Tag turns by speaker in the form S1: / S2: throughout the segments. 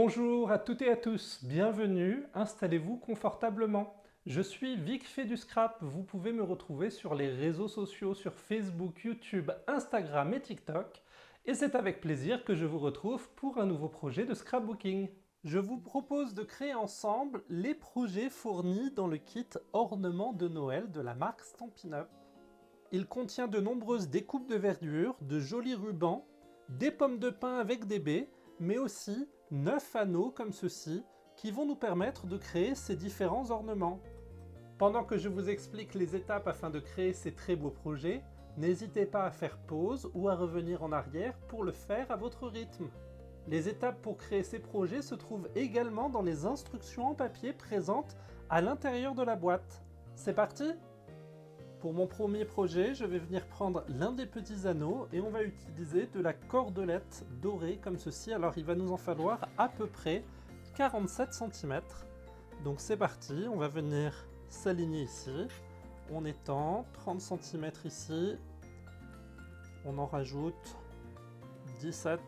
S1: Bonjour à toutes et à tous, bienvenue, installez-vous confortablement. Je suis Vic fait du scrap, vous pouvez me retrouver sur les réseaux sociaux, sur Facebook, YouTube, Instagram et TikTok. Et c'est avec plaisir que je vous retrouve pour un nouveau projet de scrapbooking. Je vous propose de créer ensemble les projets fournis dans le kit ornement de Noël de la marque Stampin' Up. Il contient de nombreuses découpes de verdure, de jolis rubans, des pommes de pin avec des baies, mais aussi 9 anneaux comme ceci qui vont nous permettre de créer ces différents ornements. Pendant que je vous explique les étapes afin de créer ces très beaux projets, n'hésitez pas à faire pause ou à revenir en arrière pour le faire à votre rythme. Les étapes pour créer ces projets se trouvent également dans les instructions en papier présentes à l'intérieur de la boîte. C'est parti ? Pour mon premier projet, je vais venir prendre l'un des petits anneaux et on va utiliser de la cordelette dorée comme ceci. Alors il va nous en falloir à peu près 47 cm. Donc c'est parti, on va venir s'aligner ici. On étend 30 cm ici. On en rajoute 17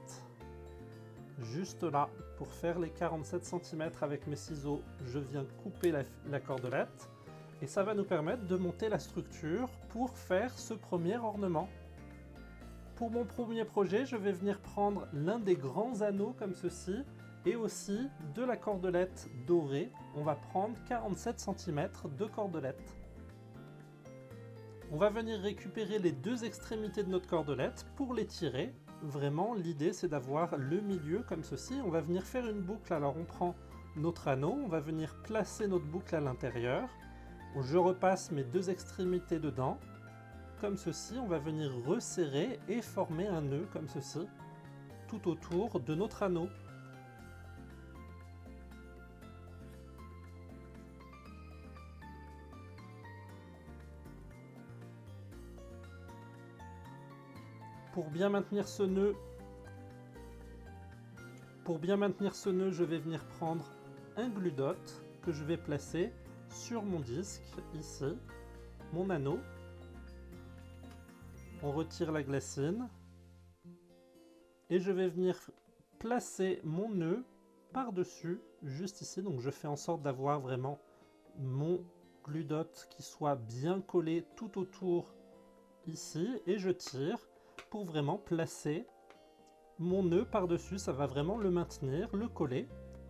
S1: juste là. Pour faire les 47 cm avec mes ciseaux, je viens couper la cordelette. Et ça va nous permettre de monter la structure pour faire ce premier ornement. Pour mon premier projet, je vais venir prendre l'un des grands anneaux comme ceci et aussi de la cordelette dorée. On va prendre 47 cm de cordelette. On va venir récupérer les deux extrémités de notre cordelette pour les tirer. Vraiment, l'idée c'est d'avoir le milieu comme ceci. On va venir faire une boucle. Alors on prend notre anneau, on va venir placer notre boucle à l'intérieur. Je repasse mes deux extrémités dedans, comme ceci, on va venir resserrer et former un nœud comme ceci, tout autour de notre anneau. Pour bien maintenir ce nœud, je vais venir prendre un glue dot que je vais placer sur mon disque, ici, mon anneau. On retire la glacine. Et je vais venir placer mon nœud par-dessus, juste ici. Donc je fais en sorte d'avoir vraiment mon glue dot qui soit bien collé tout autour ici. Et je tire pour vraiment placer mon nœud par-dessus. Ça va vraiment le maintenir, le coller.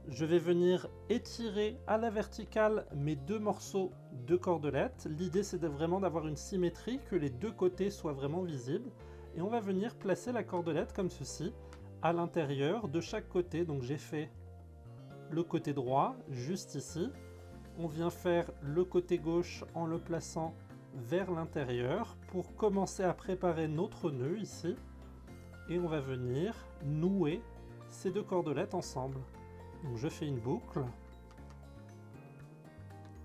S1: Je vais venir étirer à la verticale mes deux morceaux de cordelette. L'idée c'est vraiment d'avoir une symétrie, que les deux côtés soient vraiment visibles. Et on va venir placer la cordelette comme ceci, à l'intérieur de chaque côté. Donc j'ai fait le côté droit, juste ici. On vient faire le côté gauche en le plaçant vers l'intérieur pour commencer à préparer notre nœud ici. Et on va venir nouer ces deux cordelettes ensemble. Donc je fais une boucle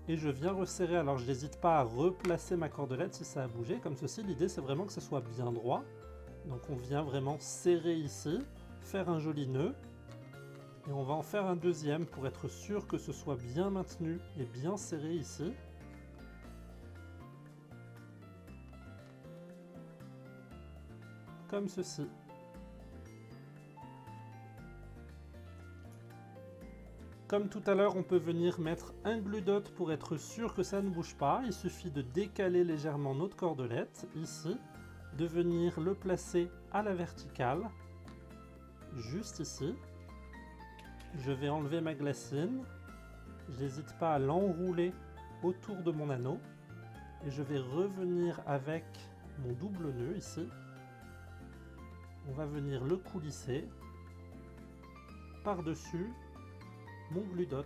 S1: et je viens resserrer. Alors je n'hésite pas à replacer ma cordelette si ça a bougé comme ceci. L'idée c'est vraiment que ce soit bien droit. Donc on vient vraiment serrer ici, faire un joli nœud et on va en faire un deuxième pour être sûr que ce soit bien maintenu et bien serré ici. Comme ceci. Comme tout à l'heure, on peut venir mettre un glue dot pour être sûr que ça ne bouge pas. Il suffit de décaler légèrement notre cordelette, ici, de venir le placer à la verticale, juste ici. Je vais enlever ma glacine. Je n'hésite pas à l'enrouler autour de mon anneau. Et je vais revenir avec mon double nœud, ici. On va venir le coulisser par-dessus mon glue dot.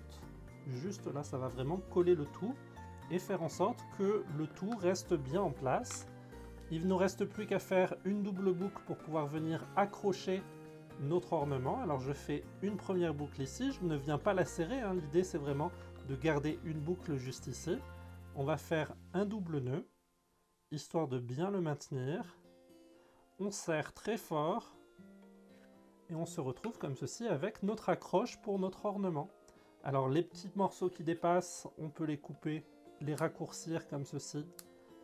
S1: Juste là, ça va vraiment coller le tout et faire en sorte que le tout reste bien en place. Il ne nous reste plus qu'à faire une double boucle pour pouvoir venir accrocher notre ornement. Alors je fais une première boucle ici, je ne viens pas la serrer, hein. L'idée c'est vraiment de garder une boucle juste ici. On va faire un double nœud, histoire de bien le maintenir. On serre très fort. Et on se retrouve comme ceci avec notre accroche pour notre ornement. Alors les petits morceaux qui dépassent, on peut les couper, les raccourcir comme ceci,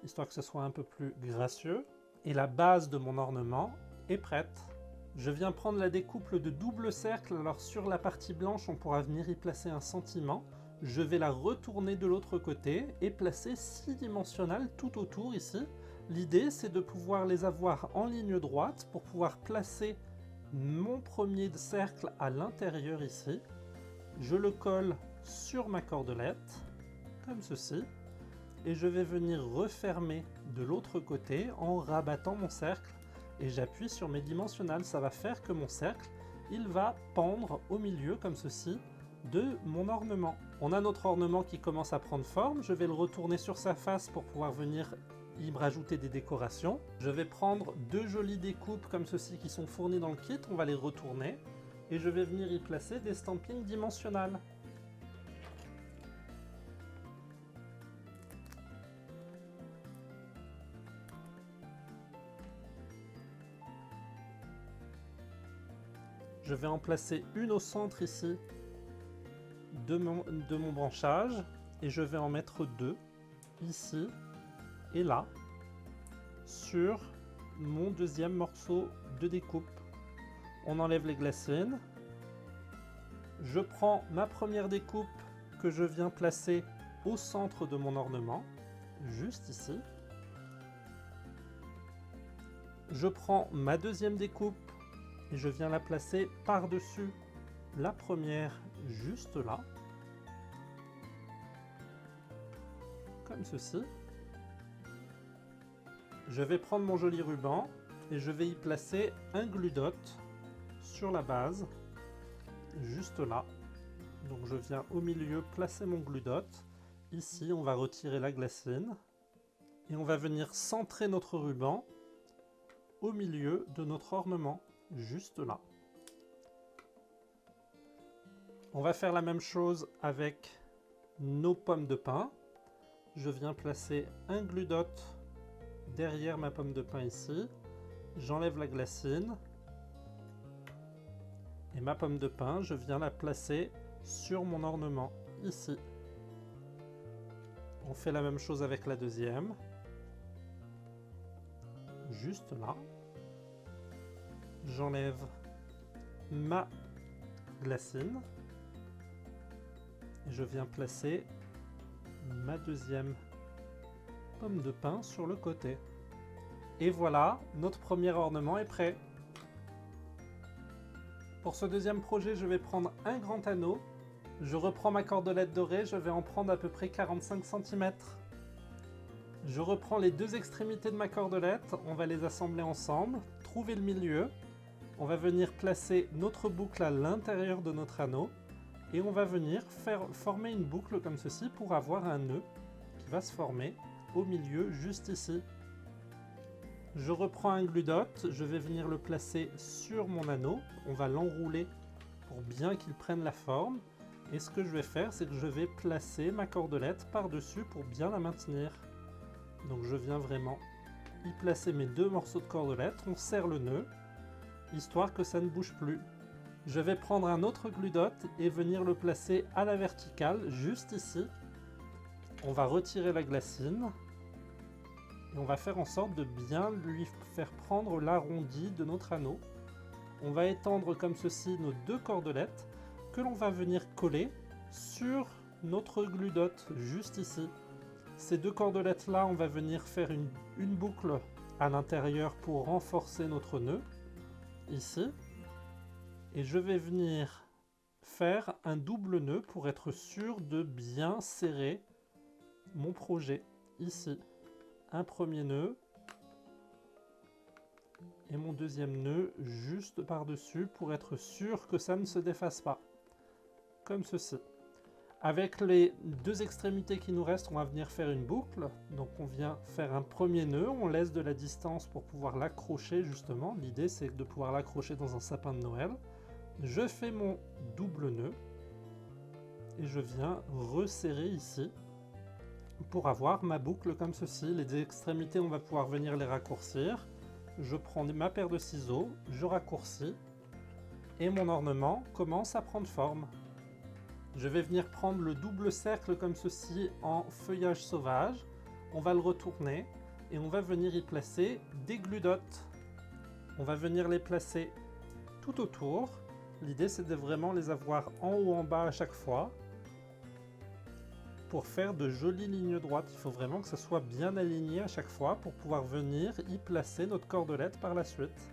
S1: histoire que ce soit un peu plus gracieux. Et la base de mon ornement est prête. Je viens prendre la découpe de double cercle, alors sur la partie blanche on pourra venir y placer un sentiment. Je vais la retourner de l'autre côté et placer 6 dimensionnels tout autour ici. L'idée c'est de pouvoir les avoir en ligne droite pour pouvoir placer mon premier cercle à l'intérieur ici. Je le colle sur ma cordelette, comme ceci, et je vais venir refermer de l'autre côté en rabattant mon cercle, et j'appuie sur mes dimensionnels. Ça va faire que mon cercle, il va pendre au milieu, comme ceci, de mon ornement. On a notre ornement qui commence à prendre forme, je vais le retourner sur sa face pour pouvoir venir y rajouter des décorations. Je vais prendre 2 jolies découpes comme ceci qui sont fournies dans le kit, on va les retourner, et je vais venir y placer des stampings dimensionnels. Je vais en placer une au centre ici de mon branchage, et je vais en mettre 2 ici et là sur mon deuxième morceau de découpe. On enlève les glacines. Je prends ma première découpe que je viens placer au centre de mon ornement, juste ici. Je prends ma deuxième découpe et je viens la placer par-dessus la première, juste là, comme ceci. Je vais prendre mon joli ruban et je vais y placer un glue dot sur la base, juste là. Donc je viens au milieu placer mon glue dot. Ici, on va retirer la glacine et on va venir centrer notre ruban au milieu de notre ornement, juste là. On va faire la même chose avec nos pommes de pin. Je viens placer un glue dot derrière ma pomme de pin ici. J'enlève la glacine. Et ma pomme de pin, je viens la placer sur mon ornement, ici. On fait la même chose avec la deuxième. Juste là. J'enlève ma glacine. Et je viens placer ma deuxième pomme de pin sur le côté. Et voilà, notre premier ornement est prêt. Pour ce deuxième projet, je vais prendre un grand anneau. Je reprends ma cordelette dorée, je vais en prendre à peu près 45 cm. Je reprends les 2 extrémités de ma cordelette, on va les assembler ensemble, trouver le milieu. On va venir placer notre boucle à l'intérieur de notre anneau. Et on va venir former une boucle comme ceci pour avoir un nœud qui va se former au milieu, juste ici. Je reprends un glue dot, je vais venir le placer sur mon anneau. On va l'enrouler pour bien qu'il prenne la forme. Et ce que je vais faire, c'est que je vais placer ma cordelette par-dessus pour bien la maintenir. Donc je viens vraiment y placer mes 2 morceaux de cordelette. On serre le nœud, histoire que ça ne bouge plus. Je vais prendre un autre glue dot et venir le placer à la verticale, juste ici. On va retirer la glacine. Et on va faire en sorte de bien lui faire prendre l'arrondi de notre anneau. On va étendre comme ceci nos 2 cordelettes que l'on va venir coller sur notre glue dot, juste ici. Ces 2 cordelettes là, on va venir faire une boucle à l'intérieur pour renforcer notre nœud, ici. Et je vais venir faire un double nœud pour être sûr de bien serrer mon projet, ici. Un premier nœud et mon deuxième nœud juste par-dessus pour être sûr que ça ne se défasse pas, comme ceci. Avec les 2 extrémités qui nous restent, on va venir faire une boucle. Donc on vient faire un premier nœud, on laisse de la distance pour pouvoir l'accrocher justement. L'idée c'est de pouvoir l'accrocher dans un sapin de Noël. Je fais mon double nœud et je viens resserrer ici pour avoir ma boucle comme ceci. Les extrémités, on va pouvoir venir les raccourcir. Je prends ma paire de ciseaux, je raccourcis et mon ornement commence à prendre forme. Je vais venir prendre le double cercle comme ceci en feuillage sauvage. On va le retourner et on va venir y placer des glue dots. On va venir les placer tout autour. L'idée c'est de vraiment les avoir en haut en bas à chaque fois pour faire de jolies lignes droites. Il faut vraiment que ça soit bien aligné à chaque fois pour pouvoir venir y placer notre cordelette par la suite.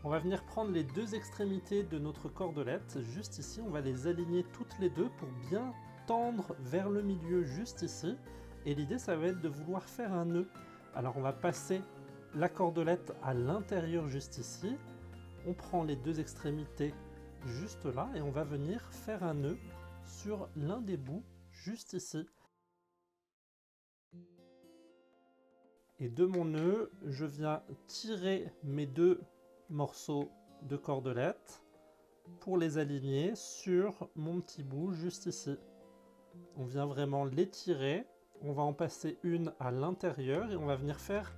S1: On va venir prendre les deux extrémités de notre cordelette, juste ici, on va les aligner toutes les deux pour bien tendre vers le milieu, juste ici. Et l'idée, ça va être de vouloir faire un nœud. Alors on va passer la cordelette à l'intérieur, juste ici. On prend les deux extrémités juste là et on va venir faire un nœud sur l'un des bouts, juste ici. Et de mon nœud, je viens tirer mes deux morceaux de cordelette pour les aligner sur mon petit bout juste ici. On vient vraiment les tirer, on va en passer une à l'intérieur et on va venir faire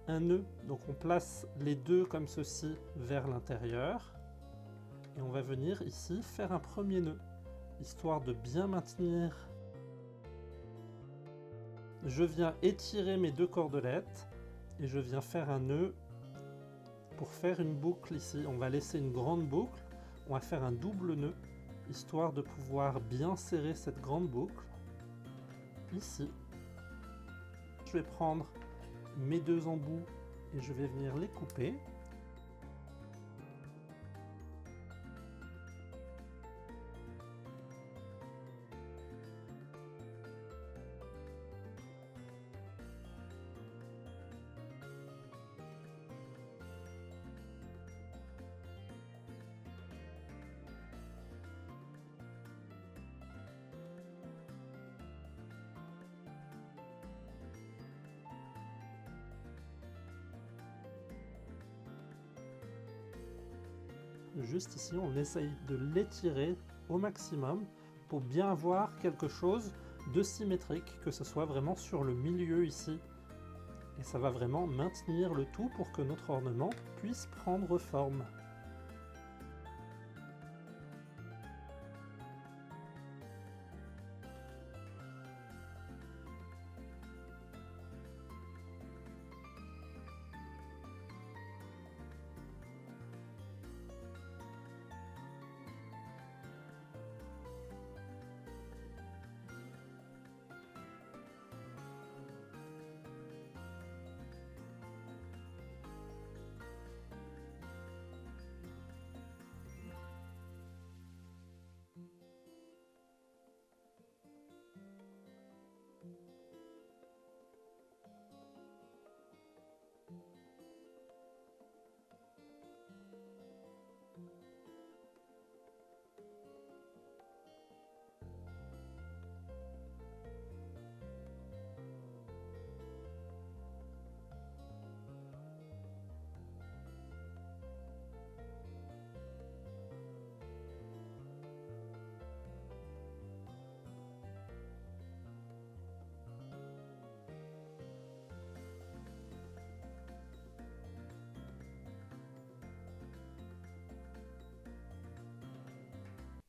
S1: un nœud. Donc on place les deux comme ceci vers l'intérieur et on va venir ici faire un premier nœud, histoire de bien maintenir. Je viens étirer mes deux cordelettes et je viens faire un nœud pour faire une boucle ici. On va laisser une grande boucle, on va faire un double nœud, histoire de pouvoir bien serrer cette grande boucle, ici. Je vais prendre mes deux embouts et je vais venir les couper. Juste ici, on essaye de l'étirer au maximum pour bien avoir quelque chose de symétrique, que ce soit vraiment sur le milieu ici. Et ça va vraiment maintenir le tout pour que notre ornement puisse prendre forme.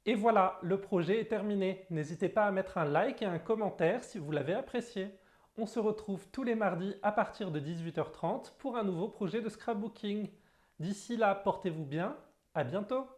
S1: Et voilà, le projet est terminé. N'hésitez pas à mettre un like et un commentaire si vous l'avez apprécié. On se retrouve tous les mardis à partir de 18h30 pour un nouveau projet de scrapbooking. D'ici là, portez-vous bien, à bientôt!